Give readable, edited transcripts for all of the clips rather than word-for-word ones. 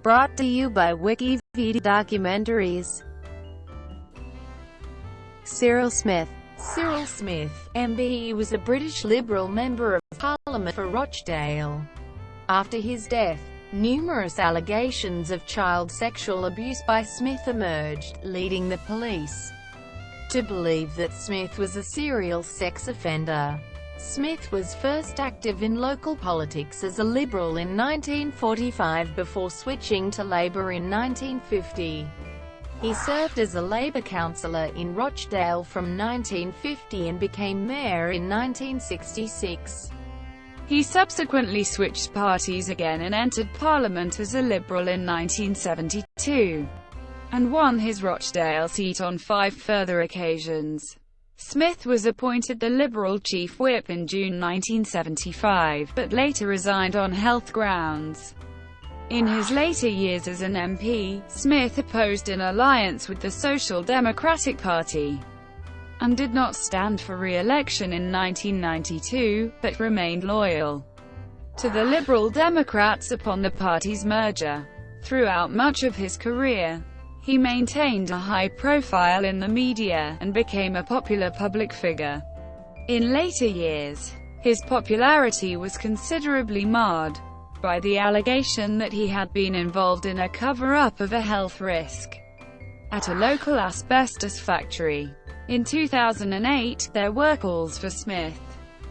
Brought to you by Wikipedia Documentaries. Cyril Smith. Cyril Smith, MBE, was a British Liberal Member of Parliament for Rochdale. After his death, numerous allegations of child sexual abuse by Smith emerged, leading the police to believe that Smith was a serial sex offender. Smith was first active in local politics as a Liberal in 1945 before switching to Labour in 1950. He served as a Labour councillor in Rochdale from 1950 and became mayor in 1966. He subsequently switched parties again and entered Parliament as a Liberal in 1972, and won his Rochdale seat on 5 further occasions. Smith was appointed the Liberal Chief Whip in June 1975, but later resigned on health grounds. In his later years as an MP, Smith opposed an alliance with the Social Democratic Party, and did not stand for re-election in 1992, but remained loyal to the Liberal Democrats upon the party's merger. Throughout much of his career, he maintained a high profile in the media, and became a popular public figure. In later years, his popularity was considerably marred by the allegation that he had been involved in a cover-up of a health risk at a local asbestos factory. In 2008, there were calls for Smith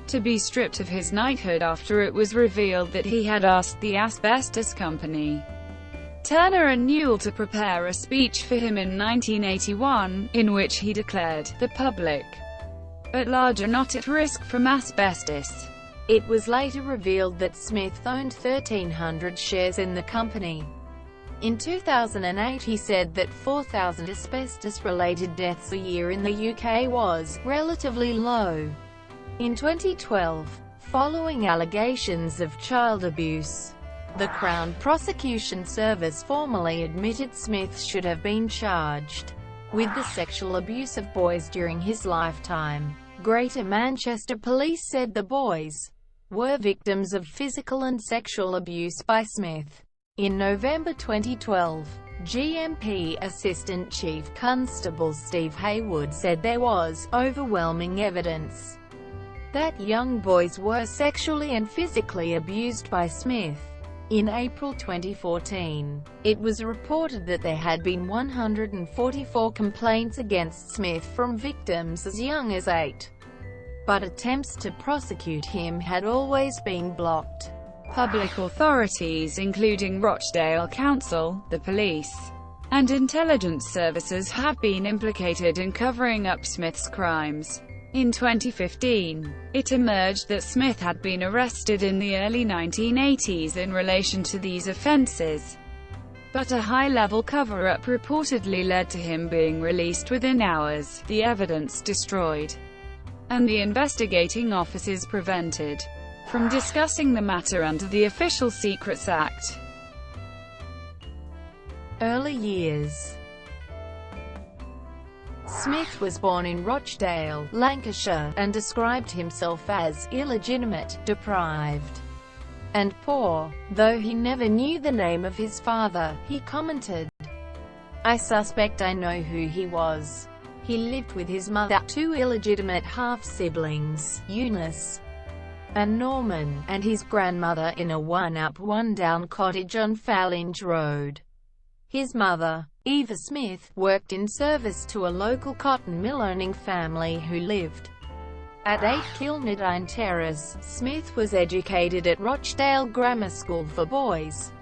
to be stripped of his knighthood after it was revealed that he had asked the Asbestos company, Turner and Newell, to prepare a speech for him in 1981, in which he declared, "The public at large are not at risk from asbestos." It was later revealed that Smith owned 1,300 shares in the company. In 2008 he said that 4,000 asbestos-related deaths a year in the UK was relatively low. In 2012, following allegations of child abuse, the Crown Prosecution Service formally admitted Smith should have been charged with the sexual abuse of boys during his lifetime. Greater Manchester Police said the boys were victims of physical and sexual abuse by Smith. In November 2012, GMP Assistant Chief Constable Steve Haywood said there was overwhelming evidence that young boys were sexually and physically abused by Smith. In April 2014, it was reported that there had been 144 complaints against Smith from victims as young as 8. But attempts to prosecute him had always been blocked. Public authorities including Rochdale Council, the police, and intelligence services have been implicated in covering up Smith's crimes. In 2015, it emerged that Smith had been arrested in the early 1980s in relation to these offences, but a high-level cover-up reportedly led to him being released within hours, the evidence destroyed, and the investigating officers prevented from discussing the matter under the Official Secrets Act. Early years. Smith was born in Rochdale, Lancashire, and described himself as illegitimate, deprived, and poor. Though he never knew the name of his father, he commented, "I suspect I know who he was." He lived with his mother, 2 illegitimate half-siblings, Eunice and Norman, and his grandmother in a one-up, one-down cottage on Fallinge Road. His mother, Eva Smith, worked in service to a local cotton mill-owning family who lived at 8 Kilnadine Terrace. Smith was educated at Rochdale Grammar School for Boys,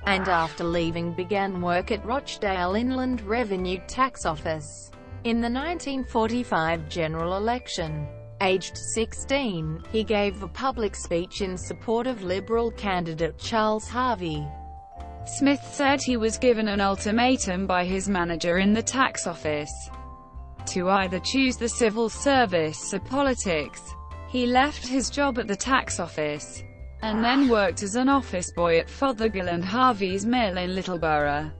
and after leaving began work at Rochdale Inland Revenue Tax Office. In the 1945 general election, aged 16, he gave a public speech in support of Liberal candidate Charles Harvey. Smith said he was given an ultimatum by his manager in the tax office to either choose the civil service or politics. He left his job at the tax office, and then worked as an office boy at Fothergill and Harvey's Mill in Littleborough,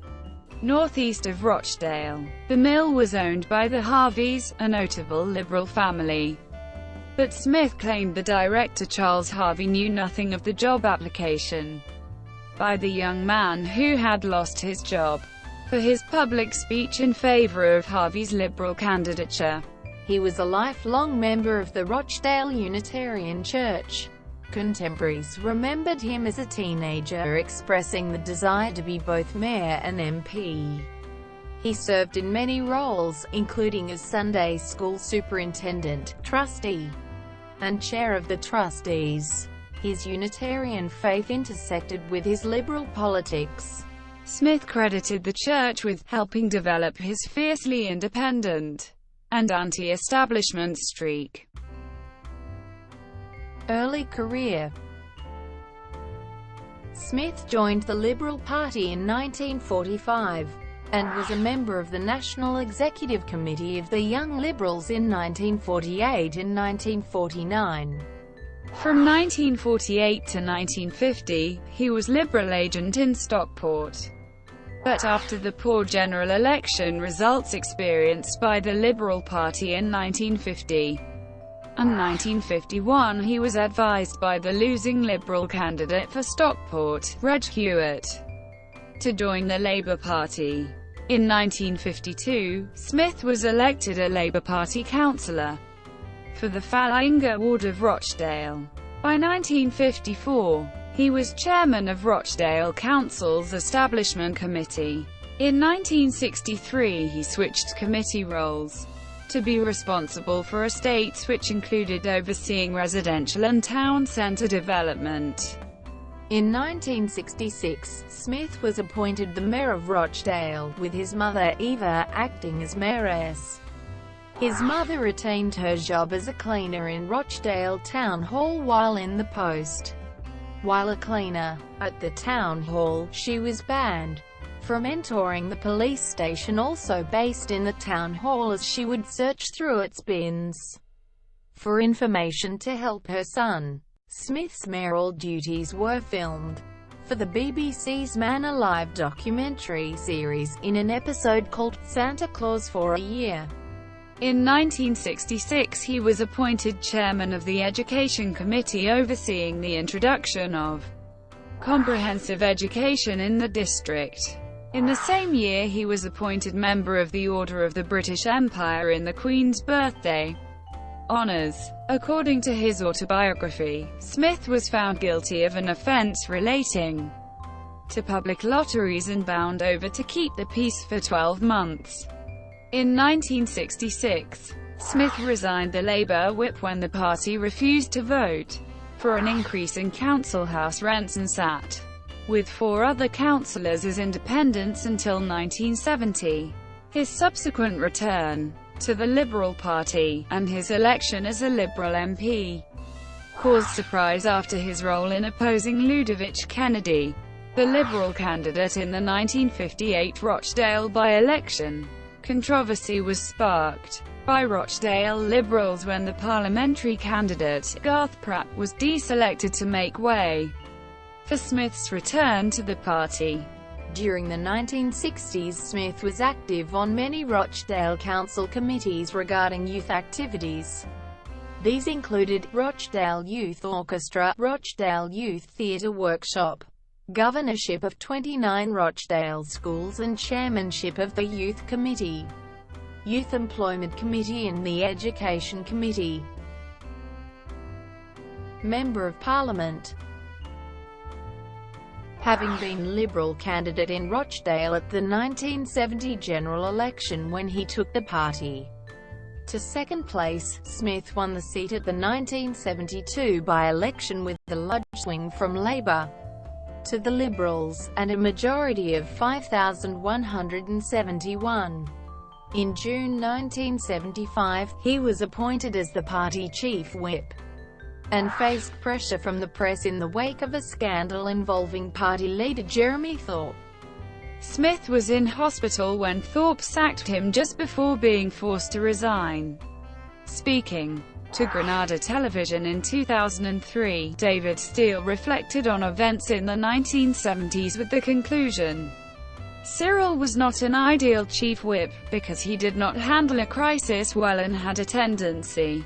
northeast of Rochdale. The mill was owned by the Harveys, a notable Liberal family, but Smith claimed the director Charles Harvey knew nothing of the job application. by the young man who had lost his job for his public speech in favor of Harvey's Liberal candidature. He was a lifelong member of the Rochdale Unitarian Church. Contemporaries remembered him as a teenager expressing the desire to be both mayor and MP. He served in many roles, including as Sunday school superintendent, trustee, and chair of the trustees. His Unitarian faith intersected with his liberal politics. Smith credited the church with helping develop his fiercely independent and anti-establishment streak. Early career. Smith joined the Liberal Party in 1945, and was a member of the National Executive Committee of the Young Liberals in 1948 and 1949. From 1948 to 1950, he was Liberal agent in Stockport. But after the poor general election results experienced by the Liberal Party in 1950 and 1951, he was advised by the losing Liberal candidate for Stockport, Reg Hewitt, to join the Labour Party. In 1952, Smith was elected a Labour Party councillor for the Fallinga ward of Rochdale. By 1954, he was chairman of Rochdale Council's Establishment Committee. In 1963, he switched committee roles to be responsible for estates which included overseeing residential and town centre development. In 1966, Smith was appointed the mayor of Rochdale, with his mother Eva acting as mayoress. His mother retained her job as a cleaner in Rochdale Town Hall while in the post. While a cleaner at the town hall, she was banned from entering the police station, also based in the town hall, as she would search through its bins for information to help her son. Smith's mayoral duties were filmed for the BBC's Man Alive documentary series, in an episode called Santa Claus for a Year. In 1966, he was appointed chairman of the Education Committee overseeing the introduction of comprehensive education in the district. In the same year, he was appointed member of the Order of the British Empire in the Queen's Birthday honours. According to his autobiography, Smith was found guilty of an offence relating to public lotteries and bound over to keep the peace for 12 months. In 1966, Smith resigned the Labour whip when the party refused to vote for an increase in council house rents and sat with 4 other councillors as independents until 1970. His subsequent return to the Liberal Party, and his election as a Liberal MP, caused surprise after his role in opposing Ludovic Kennedy, the Liberal candidate in the 1958 Rochdale by-election. Controversy was sparked by Rochdale Liberals when the parliamentary candidate, Garth Pratt, was deselected to make way for Smith's return to the party. During the 1960s, Smith was active on many Rochdale Council committees regarding youth activities. These included Rochdale Youth Orchestra, Rochdale Youth Theatre Workshop, governorship of 29 Rochdale schools and chairmanship of the Youth Committee, Youth Employment Committee and the Education Committee. Member of Parliament. Having been Liberal candidate in Rochdale at the 1970 general election when he took the party to second place, Smith won the seat at the 1972 by-election with a large swing from Labour to the Liberals, and a majority of 5,171. In June 1975, he was appointed as the party chief whip, and faced pressure from the press in the wake of a scandal involving party leader Jeremy Thorpe. Smith was in hospital when Thorpe sacked him just before being forced to resign. Speaking to Granada Television in 2003, David Steele reflected on events in the 1970s with the conclusion, "Cyril was not an ideal chief whip, because he did not handle a crisis well and had a tendency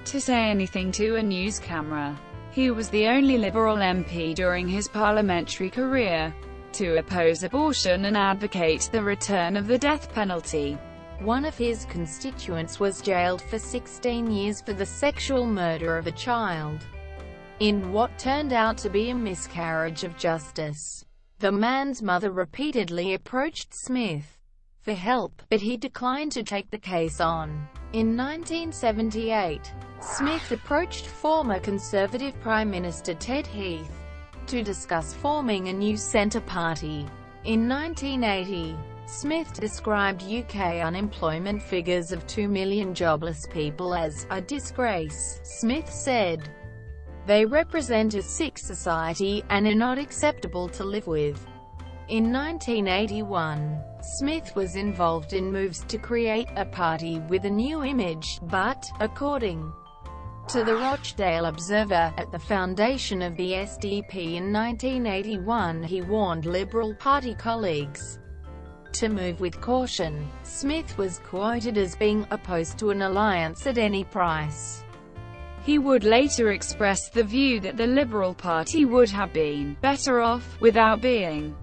to say anything to a news camera. He was the only Liberal MP during his parliamentary career to oppose abortion and advocate the return of the death penalty. One of his constituents was jailed for 16 years for the sexual murder of a child, in what turned out to be a miscarriage of justice. The man's mother repeatedly approached Smith for help, but he declined to take the case on. In 1978, Smith approached former Conservative Prime Minister Ted Heath to discuss forming a new Centre party. In 1980, Smith described UK unemployment figures of 2 million jobless people as a disgrace. Smith said, "They represent a sick society, and are not acceptable to live with." In 1981, Smith was involved in moves to create a party with a new image, but, according to the Rochdale Observer, at the foundation of the SDP in 1981 he warned Liberal Party colleagues to move with caution. Smith was quoted as being opposed to an alliance at any price. He would later express the view that the Liberal Party would have been better off without being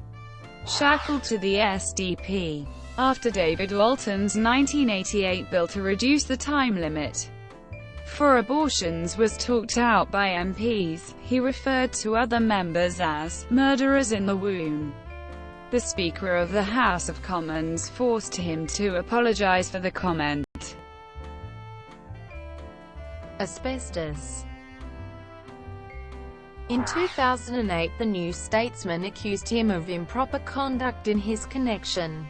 shackled to the SDP. After David Walton's 1988 bill to reduce the time limit for abortions was talked out by MPs, he referred to other members as murderers in the womb. The Speaker of the House of Commons forced him to apologise for the comment. Asbestos. In 2008, the New Statesman accused him of improper conduct in his connection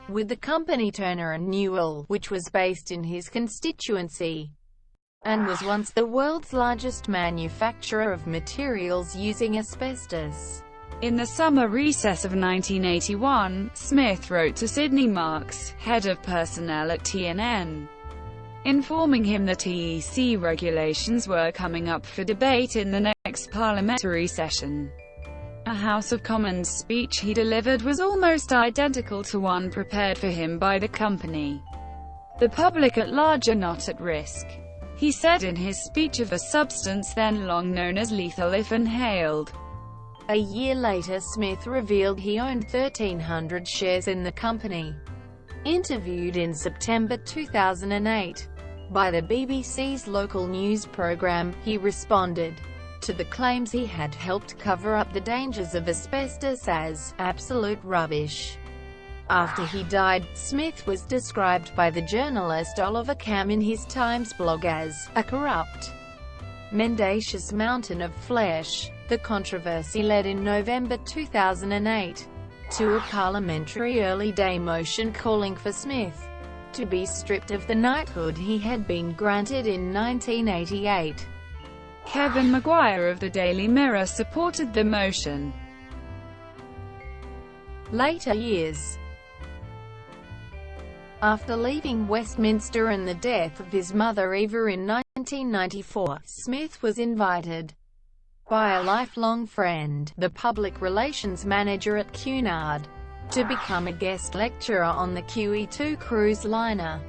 with the company Turner & Newell, which was based in his constituency and was once the world's largest manufacturer of materials using asbestos. In the summer recess of 1981, Smith wrote to Sidney Marks, head of personnel at TNN, informing him that EEC regulations were coming up for debate in the next parliamentary session. A House of Commons speech he delivered was almost identical to one prepared for him by the company. "The public at large are not at risk," he said in his speech, of a substance then long known as lethal if inhaled. A year later, Smith revealed he owned 1,300 shares in the company. Interviewed in September 2008 by the BBC's local news programme, he responded to the claims he had helped cover up the dangers of asbestos as absolute rubbish. After he died, Smith was described by the journalist Oliver Cam in his Times blog as a corrupt, mendacious mountain of flesh. The controversy led in November 2008 to a parliamentary early day motion calling for Smith to be stripped of the knighthood he had been granted in 1988. Kevin Maguire of the Daily Mirror supported the motion. Later years. After leaving Westminster and the death of his mother Eva in 1994, Smith was invited by a lifelong friend, the public relations manager at Cunard, to become a guest lecturer on the QE2 cruise liner.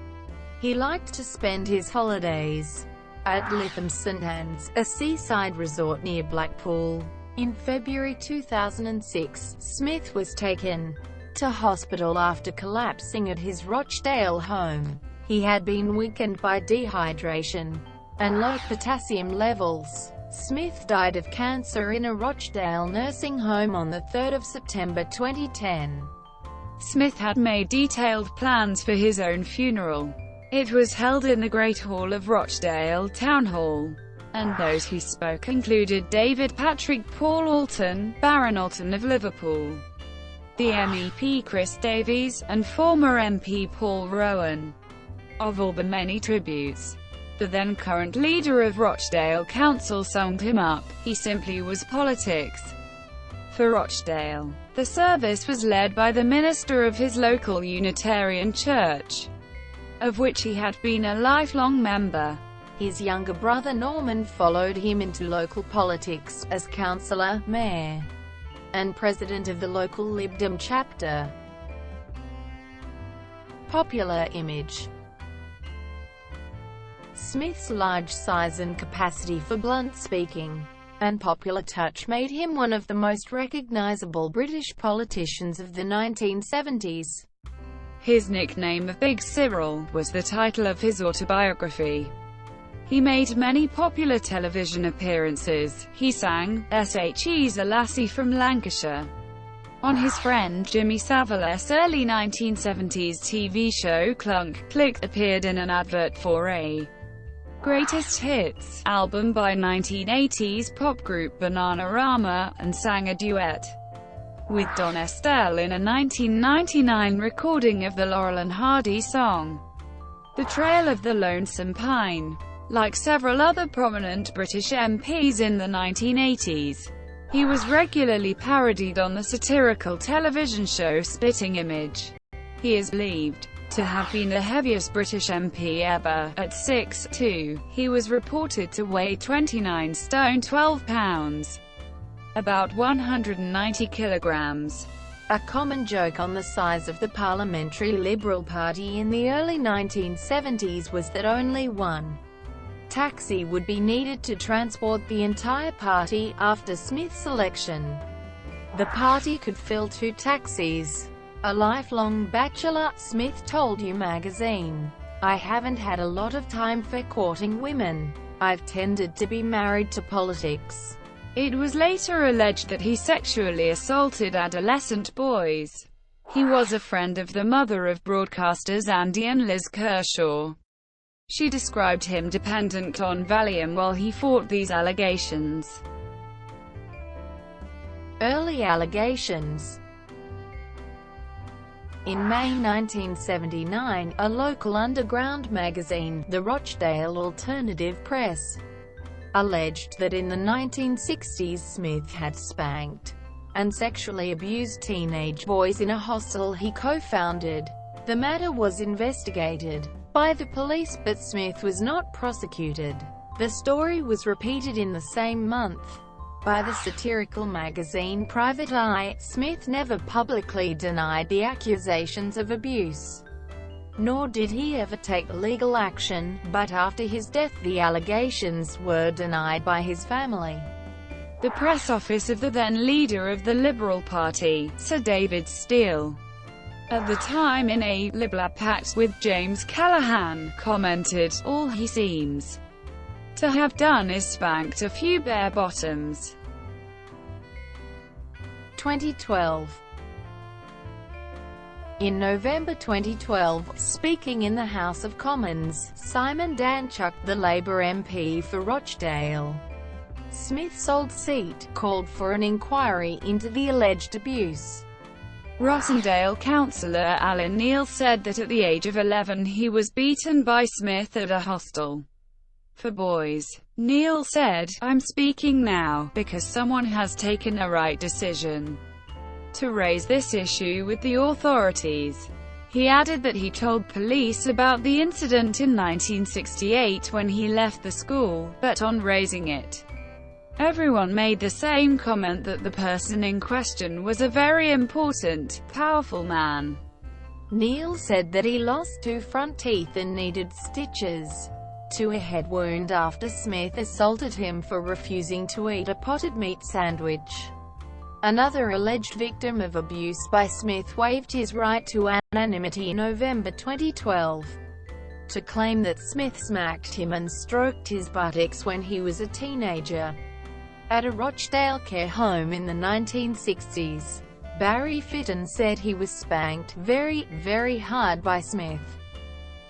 He liked to spend his holidays at Lytham St Anne's, a seaside resort near Blackpool. In February 2006, Smith was taken to hospital after collapsing at his Rochdale home. He had been weakened by dehydration and low potassium levels. Smith died of cancer in a Rochdale nursing home on 3 September 2010. Smith had made detailed plans for his own funeral. It was held in the Great Hall of Rochdale Town Hall, and those who spoke included David Patrick Paul Alton, Baron Alton of Liverpool, the MEP Chris Davies, and former MP Paul Rowan. Of all the many tributes, the then current leader of Rochdale Council summed him up: he simply was politics. For Rochdale, the service was led by the minister of his local Unitarian church, of which he had been a lifelong member. His younger brother Norman followed him into local politics, as councillor, mayor, and president of the local Lib Dem chapter. Popular image. Smith's large size and capacity for blunt speaking and popular touch made him one of the most recognisable British politicians of the 1970s. His nickname of Big Cyril was the title of his autobiography. He made many popular television appearances. He sang "SHE's a Lassie from Lancashire" on his friend Jimmy Savile's early 1970s TV show Clunk. Click appeared in an advert for a Greatest Hits album by 1980s pop group Bananarama, and sang a duet with Don Estelle in a 1999 recording of the Laurel and Hardy song, The Trail of the Lonesome Pine. Like several other prominent British MPs in the 1980s, he was regularly parodied on the satirical television show Spitting Image. He is believed to have been the heaviest British MP ever. At 6'2", he was reported to weigh 29 stone 12 pounds, about 190 kilograms. A common joke on the size of the Parliamentary Liberal Party in the early 1970s was that only one taxi would be needed to transport the entire party. After Smith's election, the party could fill 2 taxis. A lifelong bachelor, Smith told You magazine, "I haven't had a lot of time for courting women. I've tended to be married to politics." It was later alleged that he sexually assaulted adolescent boys. He was a friend of the mother of broadcasters Andy and Liz Kershaw. She described him dependent on Valium while he fought these allegations. Early allegations. In May 1979, a local underground magazine, the Rochdale Alternative Press, alleged that in the 1960s Smith had spanked and sexually abused teenage boys in a hostel he co-founded. The matter was investigated by the police, but Smith was not prosecuted. The story was repeated in the same month by the satirical magazine Private Eye. Smith never publicly denied the accusations of abuse, nor did he ever take legal action, but after his death the allegations were denied by his family. The press office of the then leader of the Liberal Party, Sir David Steele, at the time in a Liberal pact with James Callaghan, commented, "All he seems to have done is spanked a few bare bottoms." 2012. In November 2012, speaking in the House of Commons, Simon Danchuk, the Labour MP for Rochdale, Smith's old seat, called for an inquiry into the alleged abuse. Rochdale councillor Alan Neil said that at the age of 11 he was beaten by Smith at a hostel for boys. Neil said, "I'm speaking now, because someone has taken a right decision to raise this issue with the authorities." He added that he told police about the incident in 1968 when he left the school, but on raising it, everyone made the same comment that the person in question was a very important, powerful man. Neil said that he lost 2 front teeth and needed stitches to a head wound after Smith assaulted him for refusing to eat a potted meat sandwich. Another alleged victim of abuse by Smith waived his right to anonymity in November 2012 to claim that Smith smacked him and stroked his buttocks when he was a teenager at a Rochdale care home in the 1960s. Barry Fitton said he was spanked very, very hard by Smith,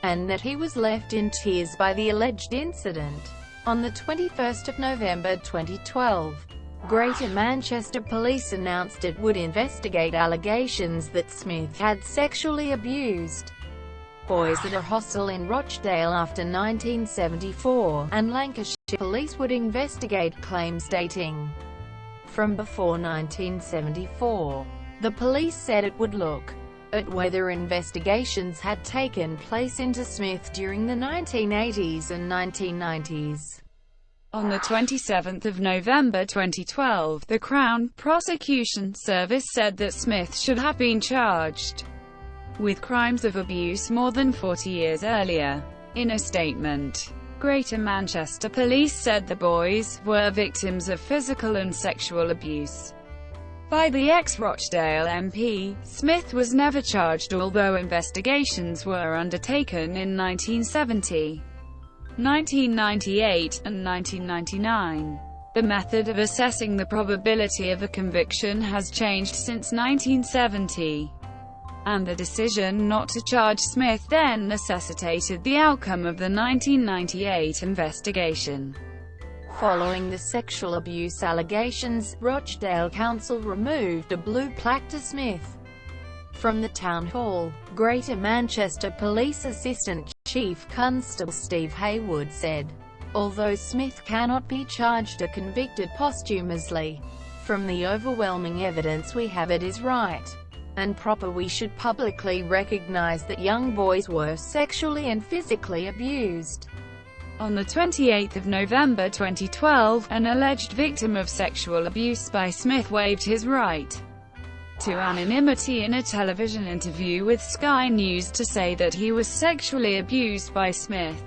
and that he was left in tears by the alleged incident. On the 21st of November 2012, Greater Manchester Police announced it would investigate allegations that Smith had sexually abused boys at a hostel in Rochdale after 1974, and Lancashire Police would investigate claims dating from before 1974. The police said it would look at whether investigations had taken place into Smith during the 1980s and 1990s. On the 27th of November 2012, the Crown Prosecution Service said that Smith should have been charged with crimes of abuse more than 40 years earlier. In a statement, Greater Manchester Police said the boys were victims of physical and sexual abuse by the ex-Rochdale MP. Smith was never charged, although investigations were undertaken in 1970, 1998, and 1999. The method of assessing the probability of a conviction has changed since 1970, and the decision not to charge Smith then necessitated the outcome of the 1998 investigation. Following the sexual abuse allegations, Rochdale Council removed a blue plaque to Smith from the Town Hall. Greater Manchester Police Assistant Chief Constable Steve Haywood said, although Smith cannot be charged or convicted posthumously, from the overwhelming evidence we have, it is right and proper we should publicly recognise that young boys were sexually and physically abused. On the 28th of November 2012, an alleged victim of sexual abuse by Smith waived his right to anonymity in a television interview with Sky News to say that he was sexually abused by Smith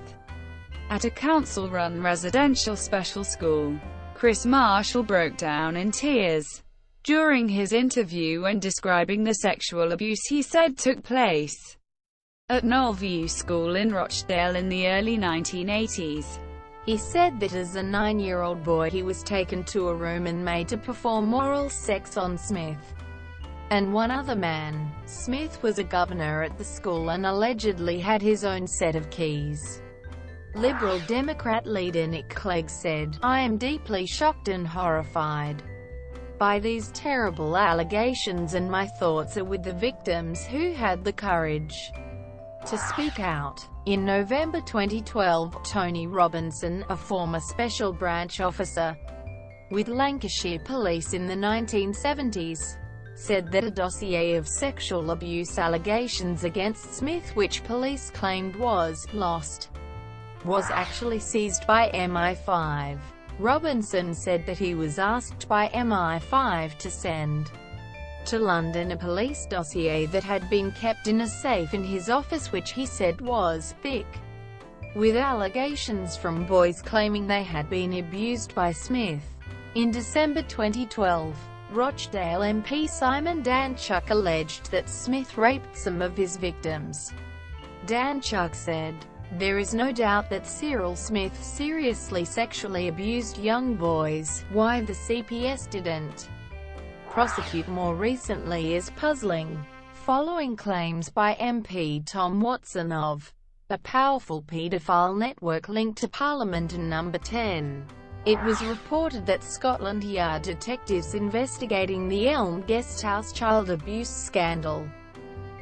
at a council-run residential special school. Chris Marshall broke down in tears during his interview when describing the sexual abuse he said took place at Knollview School in Rochdale in the early 1980s. He said that as a 9-year-old boy he was taken to a room and made to perform oral sex on Smith and one other man. Smith was a governor at the school and allegedly had his own set of keys. Liberal Democrat leader Nick Clegg said, "I am deeply shocked and horrified by these terrible allegations, and my thoughts are with the victims who had the courage to speak out." In November 2012, Tony Robinson, a former Special Branch officer with Lancashire Police in the 1970s, said that a dossier of sexual abuse allegations against Smith, which police claimed was lost, was actually seized by MI5. Robinson said that he was asked by MI5 to send to London a police dossier that had been kept in a safe in his office, which he said was thick with allegations from boys claiming they had been abused by Smith. In December 2012, Rochdale MP Simon Danchuk alleged that Smith raped some of his victims. Danchuk said, "There is no doubt that Cyril Smith seriously sexually abused young boys. Why the CPS didn't prosecute more recently is puzzling." Following claims by MP Tom Watson of a powerful paedophile network linked to Parliament and Number 10, it was reported that Scotland Yard detectives investigating the Elm Guesthouse child abuse scandal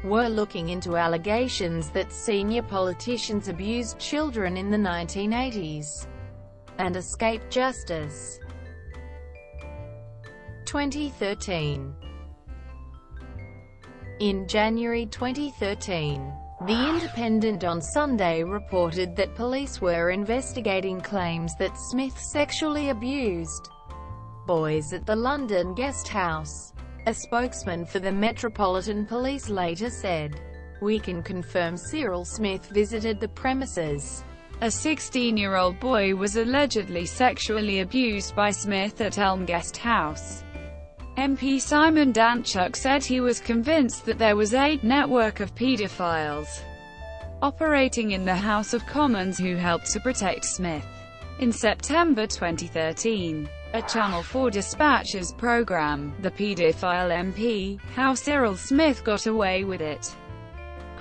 were looking into allegations that senior politicians abused children in the 1980s and escaped justice. 2013. In January 2013, The Independent on Sunday reported that police were investigating claims that Smith sexually abused boys at the London guest house. A spokesman for the Metropolitan Police later said, "We can confirm Cyril Smith visited the premises." A 16-year-old boy was allegedly sexually abused by Smith at Elm Guest House. MP Simon Danchuk said he was convinced that there was a network of paedophiles operating in the House of Commons who helped to protect Smith. In September 2013, a Channel 4 Dispatches program, The Paedophile MP, How Cyril Smith Got Away With It,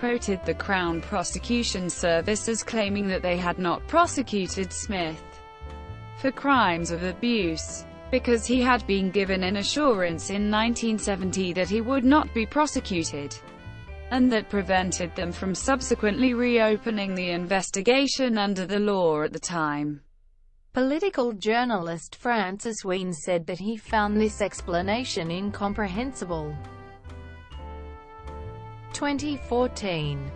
quoted the Crown Prosecution Service as claiming that they had not prosecuted Smith for crimes of abuse because he had been given an assurance in 1970 that he would not be prosecuted, and that prevented them from subsequently reopening the investigation under the law at the time. Political journalist Francis Wheen said that he found this explanation incomprehensible. 2014.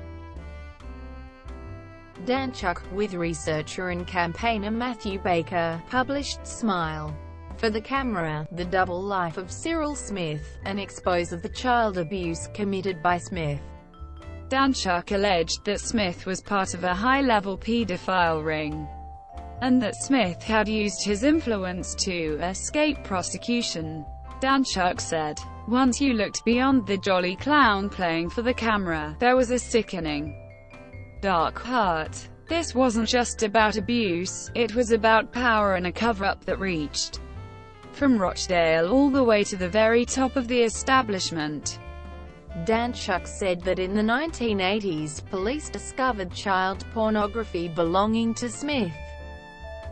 Danchuk, with researcher and campaigner Matthew Baker, published Smile for the Camera, The Double Life of Cyril Smith, an expose of the child abuse committed by Smith. Danchuk alleged that Smith was part of a high-level paedophile ring and that Smith had used his influence to escape prosecution. Danchuk said, "Once you looked beyond the jolly clown playing for the camera, there was a sickening, dark heart. This wasn't just about abuse, it was about power and a cover-up that reached from Rochdale all the way to the very top of the establishment." Danchuk said that in the 1980s, police discovered child pornography belonging to Smith,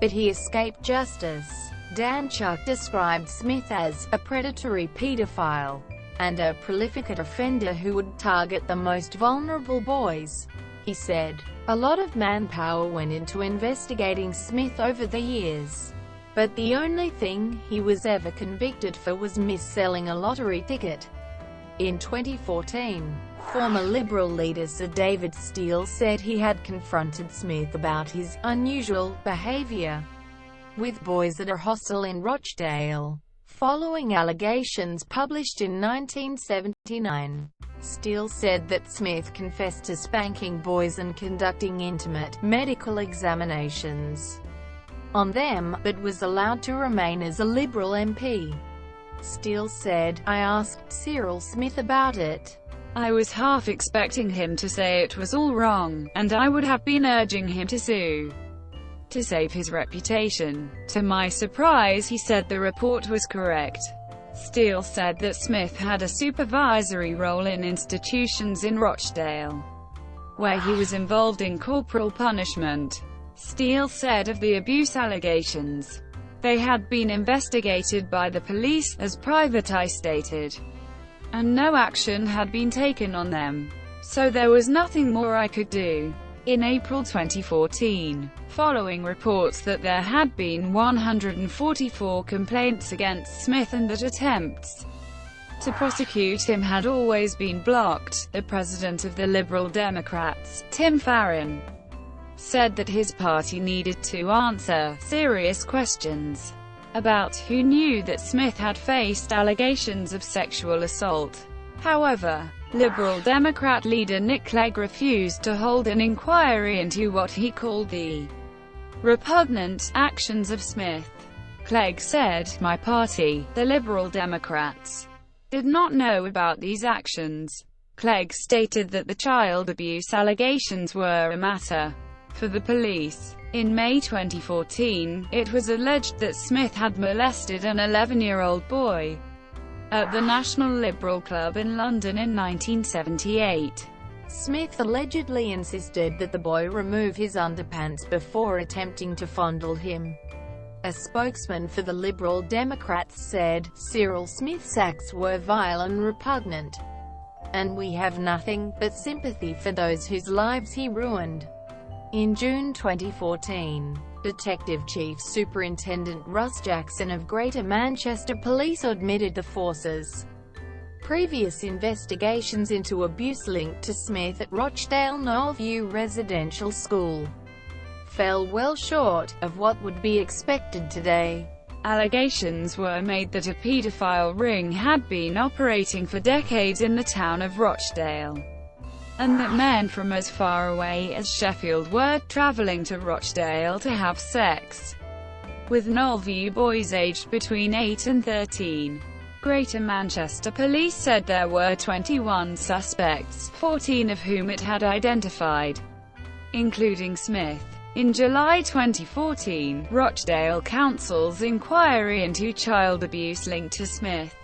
but he escaped justice. Danchuk described Smith as a predatory pedophile and a prolific offender who would target the most vulnerable boys. He said, "A lot of manpower went into investigating Smith over the years, but the only thing he was ever convicted for was mis-selling a lottery ticket." In 2014, former Liberal leader Sir David Steele said he had confronted Smith about his unusual behavior with boys at a hostel in Rochdale, following allegations published in 1979. Steele said that Smith confessed to spanking boys and conducting intimate, medical examinations on them, but was allowed to remain as a Liberal MP. Steele said, "I asked Cyril Smith about it. I was half expecting him to say it was all wrong, and I would have been urging him to sue to save his reputation. To my surprise, he said the report was correct." Steele said that Smith had a supervisory role in institutions in Rochdale, where he was involved in corporal punishment. Steele said of the abuse allegations, "They had been investigated by the police, as Private Eye stated, and no action had been taken on them. So there was nothing more I could do." In April 2014, following reports that there had been 144 complaints against Smith and that attempts to prosecute him had always been blocked, the president of the Liberal Democrats, Tim Farron, said that his party needed to answer serious questions about who knew that Smith had faced allegations of sexual assault. However, Liberal Democrat leader Nick Clegg refused to hold an inquiry into what he called the repugnant actions of Smith. Clegg said, "My party, the Liberal Democrats, did not know about these actions." Clegg stated that the child abuse allegations were a matter for the police. In May 2014, it was alleged that Smith had molested an 11-year-old boy at the National Liberal Club in London in 1978. Smith allegedly insisted that the boy remove his underpants before attempting to fondle him. A spokesman for the Liberal Democrats said, "Cyril Smith's acts were vile and repugnant, and we have nothing but sympathy for those whose lives he ruined." In June 2014, Detective Chief Superintendent Russ Jackson of Greater Manchester Police admitted the force's previous investigations into abuse linked to Smith at Rochdale Knollview Residential School fell well short of what would be expected today. Allegations were made that a paedophile ring had been operating for decades in the town of Rochdale, and that men from as far away as Sheffield were travelling to Rochdale to have sex with Knollview boys aged between 8 and 13. Greater Manchester Police said there were 21 suspects, 14 of whom it had identified, including Smith. In July 2014, Rochdale Council's inquiry into child abuse linked to Smith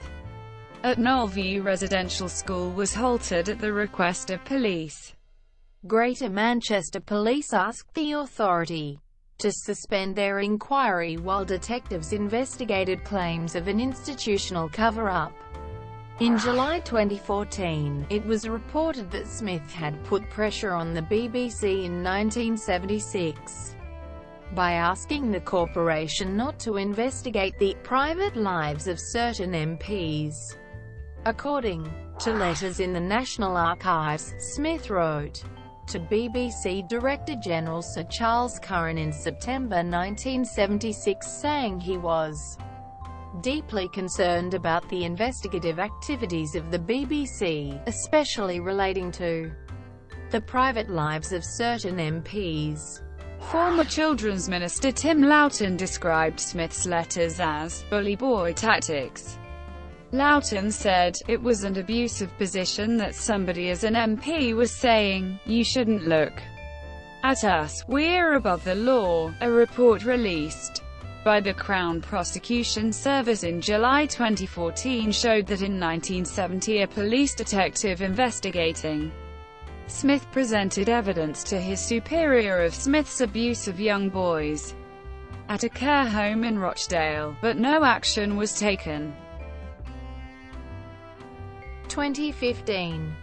at Knollview Residential School was halted at the request of police. Greater Manchester Police asked the authority to suspend their inquiry while detectives investigated claims of an institutional cover-up. In July 2014, it was reported that Smith had put pressure on the BBC in 1976 by asking the corporation not to investigate the private lives of certain MPs. According to letters in the National Archives, Smith wrote to BBC Director General Sir Charles Curran in September 1976 saying he was deeply concerned about the investigative activities of the BBC, especially relating to the private lives of certain MPs. Former Children's Minister Tim Loughton described Smith's letters as bully boy tactics. Loughton said, "It was an abusive position that somebody as an MP was saying, 'You shouldn't look at us, we're above the law.'" A report released by the Crown Prosecution Service in July 2014 showed that in 1970 a police detective investigating Smith presented evidence to his superior of Smith's abuse of young boys at a care home in Rochdale, but no action was taken. 2015.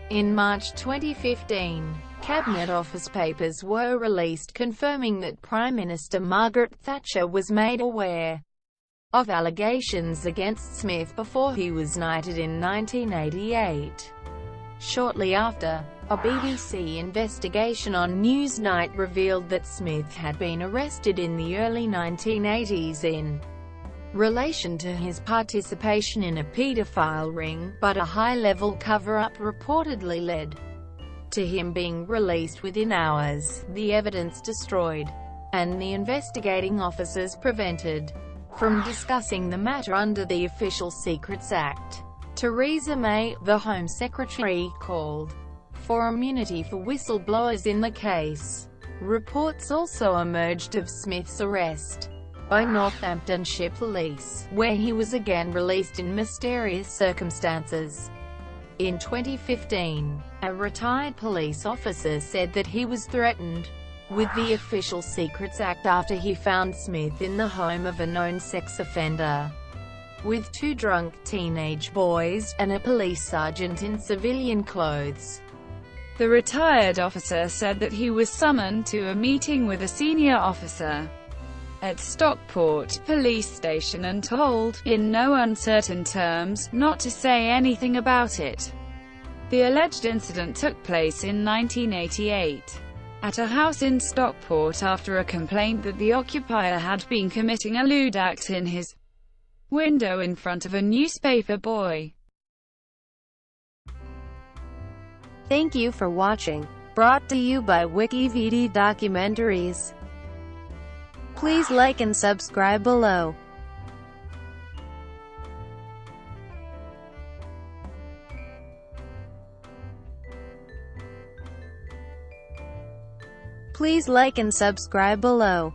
In March 2015, Cabinet Office papers were released confirming that Prime Minister Margaret Thatcher was made aware of allegations against Smith before he was knighted in 1988. Shortly after, a BBC investigation on Newsnight revealed that Smith had been arrested in the early 1980s in relation to his participation in a paedophile ring, but a high-level cover-up reportedly led to him being released within hours, the evidence destroyed, and the investigating officers prevented from discussing the matter under the Official Secrets Act. Theresa May, the Home Secretary, called for immunity for whistleblowers in the case. Reports also emerged of Smith's arrest by Northamptonshire Police, where he was again released in mysterious circumstances. In 2015, a retired police officer said that he was threatened with the Official Secrets Act after he found Smith in the home of a known sex offender with 2 drunk teenage boys, and a police sergeant in civilian clothes. The retired officer said that he was summoned to a meeting with a senior officer at Stockport Police Station and told, in no uncertain terms, not to say anything about it. The alleged incident took place in 1988 at a house in Stockport after a complaint that the occupier had been committing a lewd act in his window in front of a newspaper boy. Thank you for watching. Brought to you by WikiVD Documentaries. Please like and subscribe below. Please like and subscribe below.